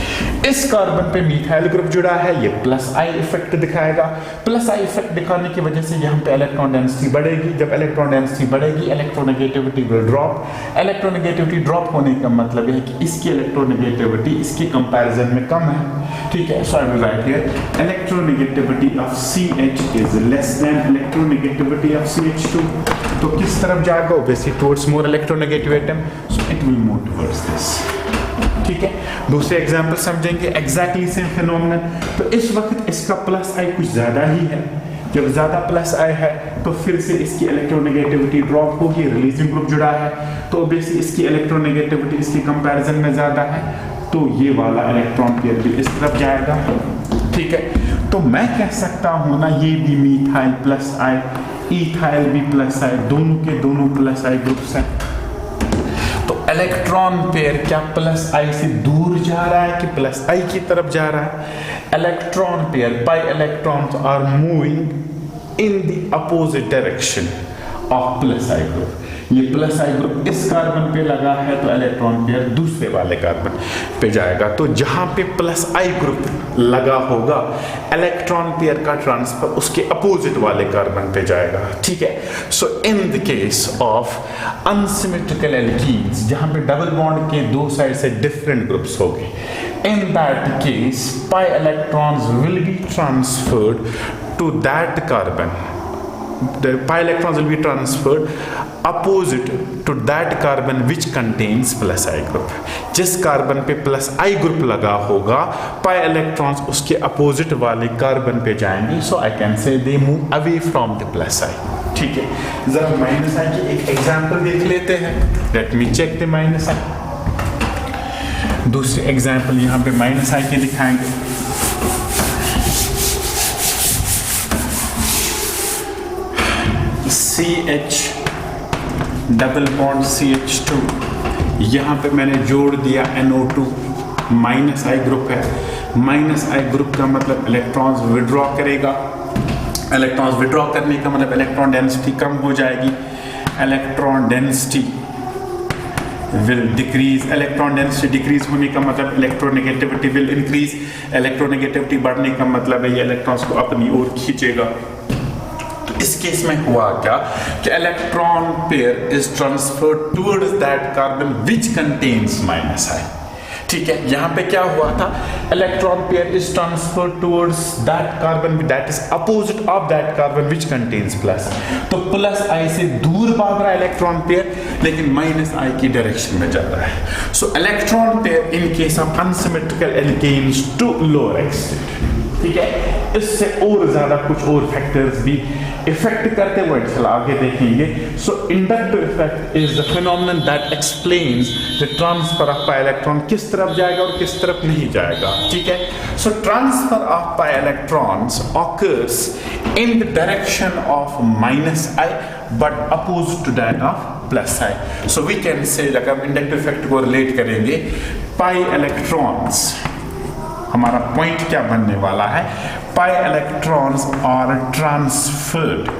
इस कार्बन पे मीथाइल ग्रुप जुड़ा है, ये प्लस आई इफेक्ट दिखाएगा। प्लस आई इफेक्ट दिखाने की वजह से यहाँ पे इलेक्ट्रॉन डेंसिटी बढ़ेगी। जब इलेक्ट्रॉन डेंसिटी बढ़ेगी, electronegativity will drop. Electronegativity drop होने का मतलब है कि इसकी इलेक्ट्रोनेगेटिविटी इसके कंपैरिजन में कम है, ठीक है। So I will write here electronegativity of CH is less than electronegativity of CH2। तो किस तरफ जाएगा? Obviously towards more electronegative atom, so it will move towards this, ठीक है। दूसरे एग्जाम्पल समझेंगे, एग्जैक्टली सेम फिनोमेनन। तो इस वक्त इसका प्लस आई कुछ ज्यादा ही है। जब ज्यादा प्लस आई है तो फिर से इसकी इलेक्ट्रोनेगेटिविटी ड्रॉप होगी, रिलीजिंग ग्रुप जुड़ा है, तो ऑब्वियसली इसकी इलेक्ट्रोनेगेटिविटी इसके कंपैरिजन में ज्यादा है, तो ये वाला इलेक्ट्रॉन पेयर भी इस तरफ जाएगा, ठीक है। तो मैं कह सकता हूं ना, ये भी मीथाइल प्लस आई, इथाइल भी प्लस आई, दोनों के दोनों प्लस आई ग्रुप्स हैं। तो इलेक्ट्रॉन पेयर क्या प्लस आई से दूर जा रहा है कि प्लस आई की तरफ जा रहा है? Electron pair pi electrons are moving in the opposite direction of plus I group. ये प्लस आई ग्रुप इस कार्बन पे लगा है तो इलेक्ट्रॉन पेयर दूसरे वाले कार्बन पे जाएगा। तो जहां पे प्लस आई ग्रुप लगा होगा इलेक्ट्रॉन पेयर का ट्रांसफर उसके अपोजिट वाले कार्बन पे जाएगा। ठीक है, so in the case of unsymmetrical alkenes जहां पे डबल बॉन्ड के दो साइड से डिफरेंट ग्रुप्स होंगे, in that case pi electrons will be transferred to that carbon. The pi electrons will be transferred opposite to that carbon which contains plus I group. जिस कार्बन पे plus I group लगा होगा pi electrons उसके opposite वाले carbon पे जाएंगे। So I can say they move away from the plus I. ठीक है, जरा माइनस आई की एक एग्जांपल देख लेते हैं। Let me check the minus I. दूसरी एग्जाम्पल यहां पे माइनस आई के दिखाएंगे। CH डबल बॉन्ड CH2, यहां पे मैंने जोड़ दिया NO2, माइनस आई ग्रुप है। माइनस आई ग्रुप का मतलब इलेक्ट्रॉन्स विड्रॉ करेगा। इलेक्ट्रॉन्स विड्रॉ करने का मतलब इलेक्ट्रॉन डेंसिटी कम हो जाएगी। Electron density will decrease। Electron density decrease होने का मतलब इलेक्ट्रोनेगेटिविटी will increase। इलेक्ट्रोनेगेटिविटी बढ़ने का मतलब है ये इलेक्ट्रॉन्स को अपनी ओर खींचेगा। तो इस केस में हुआ क्या कि electron pair is transferred towards that carbon which contains minus I. ठीक है, यहां पे क्या हुआ था, electron pair is transferred towards that carbon that is opposite of that carbon which contains plus. तो प्लस आई से दूर भाग रहा है इलेक्ट्रॉन पेयर लेकिन माइनस आई की डायरेक्शन में जा रहा है। So electron pair in case of unsymmetrical alkenes to lower extent. ठीक है, इससे और ज्यादा कुछ और फैक्टर्स भी इफेक्ट करते हुए चला आगे देखेंगे। So inductive effect is the phenomenon that explains the transfer of pi electron, किस तरफ जाएगा और किस तरफ नहीं जाएगा। ठीक है, so transfer of pi electrons occurs in the direction of minus I but opposite to that of plus I. So we can say अगर हम इंडक्टिव इफेक्ट को रिलेट करेंगे, पाई इलेक्ट्रॉन्स, हमारा पॉइंट क्या बनने वाला है, pi electrons are transferred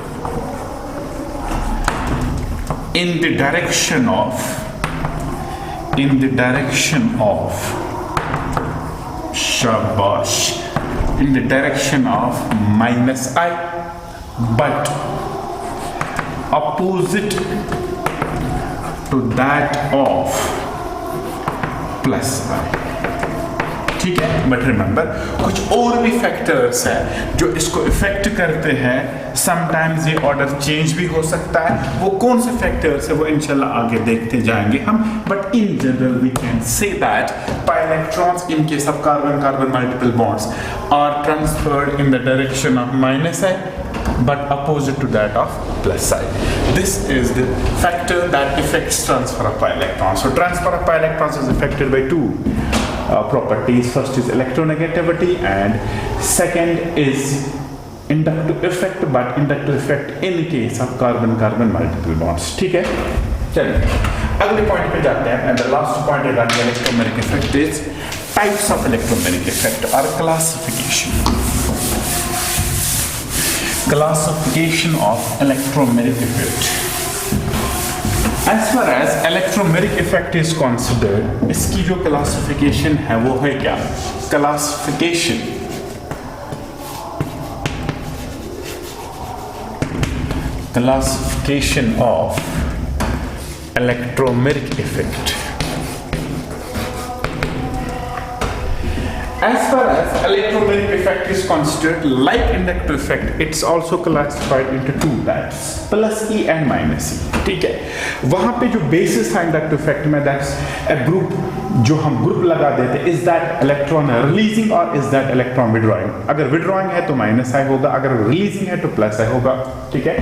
in the direction of शाबाश, in the direction of minus I but opposite to that of plus I. ठीक है, बट रिमेंबर कुछ और भी फैक्टर्स हैं जो इसको इफेक्ट करते हैं। समटाइम्स ये ऑर्डर चेंज भी हो सकता है। वो कौन से फैक्टर्स है वो इंशाल्लाह आगे देखते जाएंगे हम। But in general we can say that pi electrons in case of carbon carbon multiple bonds are transferred in the direction of minus I but opposite to that of plus side. This is the factor that affects transfer of pi electrons. So transfer of pi electrons is affected by two properties. First is electronegativity and second is inductive effect, but inductive effect in case of carbon-carbon multiple bonds. ठीक है, चलिए अगले point पे जाते हैं। And the last point regarding electromagnetic effect is types of electromagnetic effect or classification. Classification of electromagnetic effect. As far as electromagnetic effect is considered, इसकी जो classification है वो है क्या? Classification of electromagnetic effect. As far as electromagnetic effect is considered, like inductive effect, it's also classified into two types, plus E and minus E. ठीक है, वहां पे जो बेसिस है इंडक्टिव इफेक्ट में, दैट्स अ ग्रुप, जो हम group लगा देते, इज दैट इलेक्ट्रॉन रिलीजिंग और इज दैट इलेक्ट्रॉन विड्रॉइंग। अगर विड्रॉइंग है तो माइनस आई होगा, अगर रिलीजिंग है तो प्लस आई होगा। ठीक है,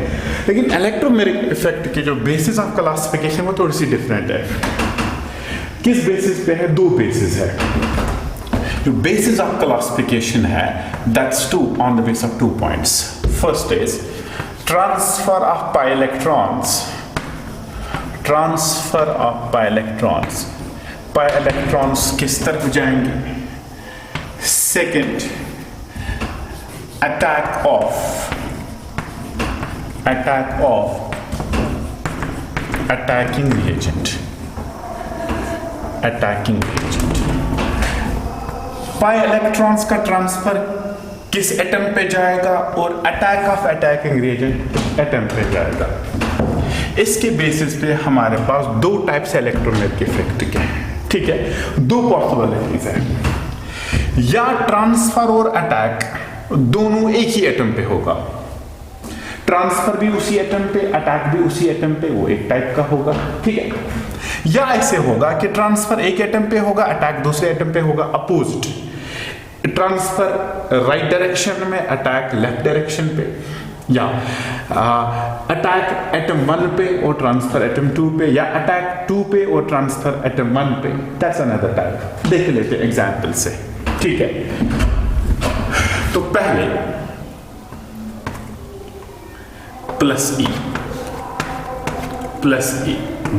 लेकिन इलेक्ट्रोमैग्नेटिक इफेक्ट की जो बेसिस ऑफ क्लासिफिकेशन वो थोड़ी सी डिफरेंट है। किस बेसिस पे है? दो बेसिस है। जो basis of classification है, that's two on the basis of 2 points. First is transfer of pi electrons transfer of pi electrons किस तरफ जाएंगे? Second, attack of attacking reagent pi electrons का ट्रांसफर किस एटम पे जाएगा और attack of attacking reagent atom पे जाएगा। इसके बेसिस पे हमारे पास दो टाइप से इलेक्ट्रोमैग्नेटिक इफेक्ट के हैं, ठीक है, दो पॉसिबिलिटीज है, या ट्रांसफर और अटैक दोनों एक ही एटम पे होगा, ट्रांसफर भी उसी एटम पे, अटैक भी उसी एटम पे, वो एक टाइप का होगा, ठीक है, या ऐसे होगा कि ट्रांसफर एक एटम पे होगा, अटैक दूसरे एटम पे होगा, अपोज्ड, ट्रांसफर राइट डायरेक्शन में, अटैक लेफ्ट डायरेक्शन पे, या अटैक एटम 1 पे और ट्रांसफर एटम 2 पे, या अटैक 2 पे और ट्रांसफर एटम 1 पे। दैट्स अनदर टाइप, देख लेते हैं एग्जांपल से, ठीक है। तो पहले प्लस ई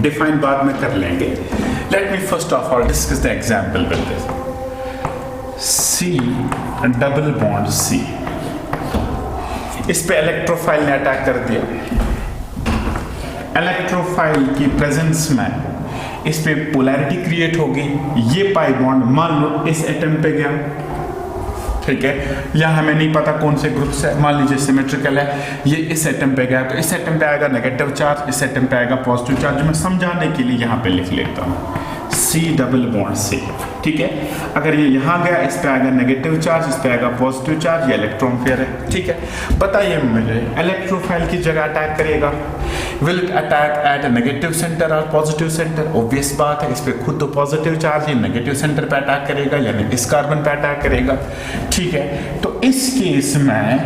डिफाइन बाद में कर लेंगे। Let me first of all discuss the example with this C double bond C, इस पे इलेक्ट्रोफाइल ने अटैक कर दिया। इलेक्ट्रोफाइल की प्रेजेंस में इस पे पोलैरिटी क्रिएट होगी, ये पाई बॉन्ड मान लो इस एटम पे गया, ठीक है, या हमें नहीं पता कौन से ग्रुप से, मान लीजिए सिमेट्रिकल है, ये इस एटम पे गया तो इस एटम पे आएगा नेगेटिव चार्ज, इस एटम पे आएगा पॉजिटिव चार्ज। मैं समझाने के लिए यहाँ पे लिख लेता हूँ C डबल बॉन्ड C, ठीक है। अगर ये यहाँ गया, इस पे आएगा नेगेटिव चार्ज, इस पे आएगा पॉजिटिव चार्ज, ये इलेक्ट्रॉन पेयर है, ठीक है। बताइए मुझे, इलेक्ट्रोफाइल की जगह अटैक करेगा, will it attack eight negative centre और पॉजिटिव सेंटर? ऑब्वियस बात है, इस पे खुद तो पॉजिटिव चार्ज ही नेगेटिव सेंटर पे अटैक करेगा, यानी इस कार्बन पे अटैक करेगा, ठीक है। तो इस केस में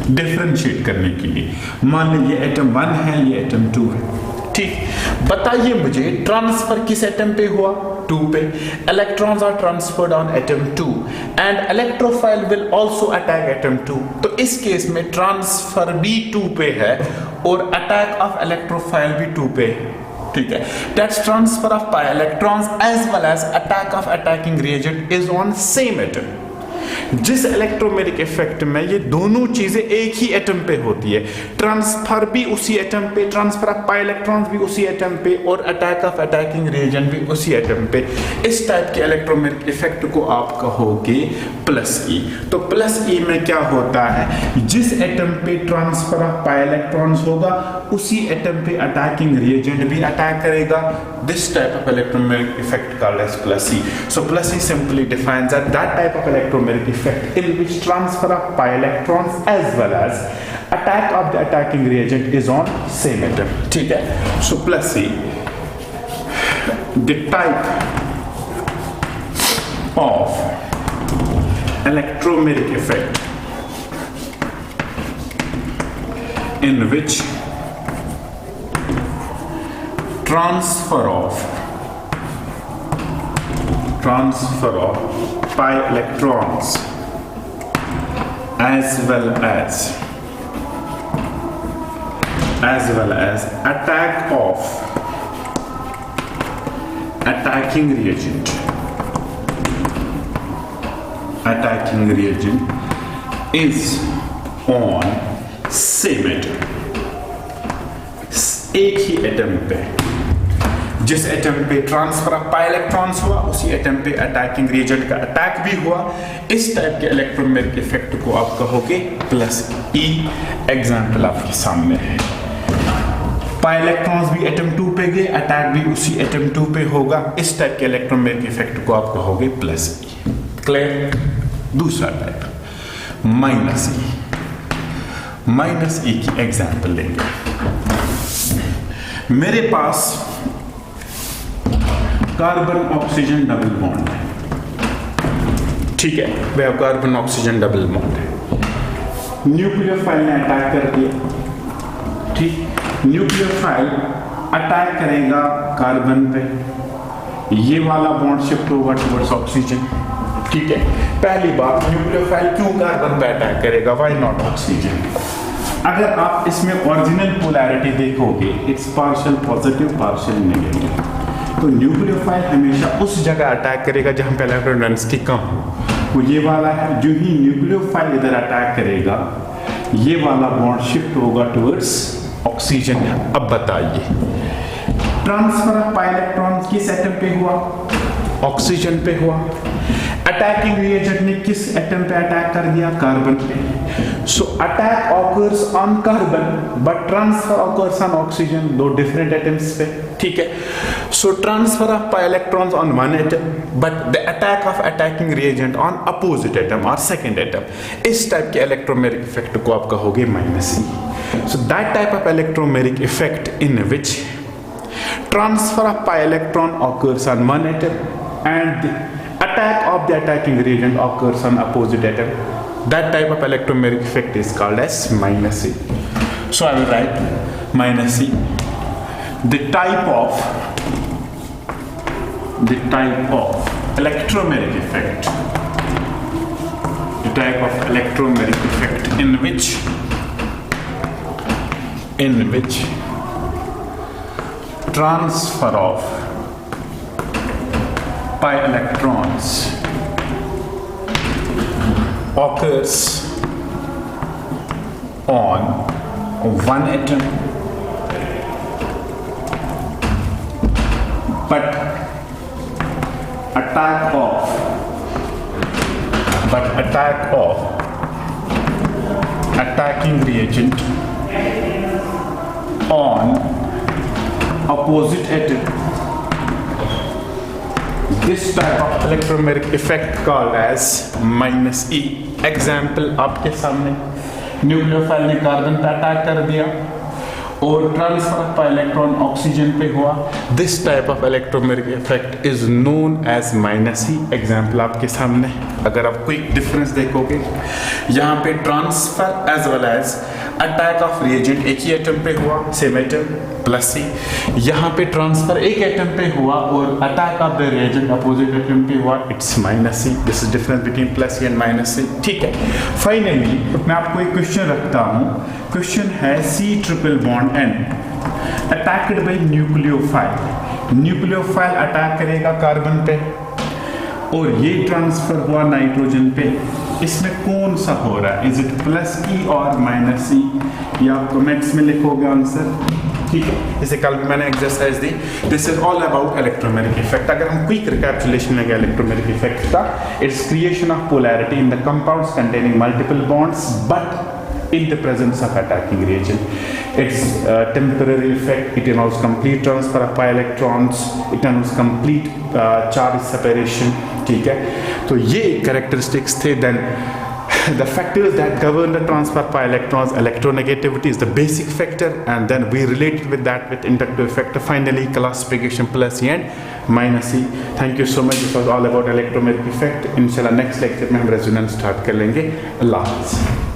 डिफरेंशिएट करने के लिए मान लीजिए एटम 1 है, ये एटम 2 है, ठीक। बताइए मुझे ट्रांसफर किस एटम पे हुआ? 2 पे। Electrons are transferred on atom 2 and electrophile will also attack atom 2। तो इस केस में ट्रांसफर भी 2 पे है और अटैक ऑफ इलेक्ट्रोफाइल भी 2 पे है, ठीक है। That's transfer of pi electrons as well as attack of attacking reagent is on same atom. जिस इलेक्ट्रोमैग्नेटिक इफेक्ट में ये दोनों चीजें एक ही एटम पे होती है, ट्रांसफर भी उसी एटम पे, ट्रांसफर ऑफ पाई इलेक्ट्रॉन्स भी उसी एटम पे और अटैक ऑफ अटैकिंग रिएजेंट भी उसी एटम पे, इस टाइप के इलेक्ट्रोमैग्नेटिक इफेक्ट को आप कहोगे प्लस ई। तो प्लस ई में क्या होता है, जिस एटम पे ट्रांसफर ऑफ पाई इलेक्ट्रॉन्स होगा उसी एटम पे अटैकिंग रिएजेंट भी अटैक करेगा। This type of electromagnetic effect called as plus E. So plus E simply defines that type of electromagnetic effect in which transfer of pi electrons as well as attack of the attacking reagent is on same atom, ठीक है। So plus C, the type of electromagnetic effect in which transfer of pi electrons as well as attack of attacking reagent is on same atom, एक ही atom पे। जिस atom पे transfer of pi electrons हुआ उसी atom पे attacking reagent का attack भी हुआ। इस टाइप के इलेक्ट्रोमैग्नेटिक इफेक्ट को आप कहोगे प्लस ई। एग्जांपल आपके सामने है, पाई इलेक्ट्रॉन्स भी एटम 2 पे गए, अटैक भी उसी एटम 2 पे होगा। इस टाइप के इलेक्ट्रोमैग्नेटिक इफेक्ट को आप कहोगे प्लस ई। क्लियर? दूसरा टाइप माइनस ई की एग्जांपल लेंगे। मेरे पास कार्बन ऑक्सीजन डबल बॉन्ड है, ठीक है, वे कार्बन ऑक्सीजन डबल बॉन्ड है। न्यूक्लियोफाइल ने अटैक कर दिया, ठीक। न्यूक्लियोफाइल अटैक करेगा कार्बन पे, ये वाला बॉन्ड शिफ्ट होगा टुवर्ड्स ऑक्सीजन, ठीक है। पहली बात, न्यूक्लियोफाइल क्यों कार्बन पे अटैक करेगा? Why not oxygen? अगर आप इसमें ओरिजिनल पोलैरिटी देखोगे, it's partial positive partial negative. तो न्यूक्लियोफाइल हमेशा उस जगह अटैक करेगा जहां पे इलेक्ट्रॉन डेंसिटी कम हो, वो ये वाला है। जो ही न्यूक्लियोफाइल इधर अटैक करेगा, ये वाला बॉन्ड शिफ्ट होगा टुवर्ड्स ऑक्सीजन। अब बताइए, ट्रांसफर ऑफ पाई इलेक्ट्रॉन किस एटम पे हुआ? ऑक्सीजन पे हुआ। अटैकिंग रिएजेंट ने किस एटम पे अटैक कर दिया? कार्बन पे। So attack occurs on carbon but transfer occurs on oxygen, दो डिफरेंट एटम्स पे, ठीक है। So transfer of pi electrons on one atom but the attack of attacking reagent on opposite atom और second atom. इस type के electromeric effect को आप कहोगे -E। So that type of electromeric effect in which transfer of pi electron occurs on one atom and the attack of the attacking reagent occurs on opposite atom. That type of electromagnetic effect is called as -E. So I will write -E. The type of electromagnetic effect. The type of electromagnetic effect in which transfer of pi electrons occurs on one atom but attack of attacking reagent on opposite atom. This type of electromagnetic effect called as -E. Example आपके सामने, nucleophile ने carbon पे attack कर दिया और transfer of pi electron oxygen पे हुआ। This type of electromagnetic effect is known as -E। Example आपके सामने, अगर आप क्विक डिफरेंस देखोगे, यहाँ पे transfer as well as attack of reagent एक ही एटम पे हुआ, सेम एटम +C। यहाँ पे ट्रांसफर एक एटम पे हुआ और attack of the reagent opposite atom पे हुआ, it's -E। This is difference between +C and -E, ठीक है। फाइनली मैं आपको एक क्वेश्चन रखता हूँ। क्वेश्चन है C triple bond N attacked by nucleophile. Nucleophile attack करेगा कार्बन पे और ये ट्रांसफर हुआ नाइट्रोजन पे। इसमें कौन सा हो रहा है? इज इट +E और -E? या आप कमेंट्स में लिखोगे आंसर, ठीक है। इसे कल भी मैंने exercise the. This is all about electromagnetic effect. अगर हम क्विक रिकैपिचुलेशन लेंगे इलेक्ट्रोमैग्नेटिक इफेक्ट का, it's creation of polarity in the compounds containing multiple bonds but in the presence of attacking reagent. It's a temporary effect. It involves complete transfer of pi electrons. It involves complete charge separation. ठीक है, तो ये characteristics थे। Then the factors that govern the transfer of pi electrons, electronegativity is the basic factor, and then we related with that with inductive factor. Finally, classification +E and -E. Thank you so much. This was all about electromagnetic effect. इंशाल्लाह next lecture में हम resonance start कर लेंगे। अल्लाह हाफ़िज़।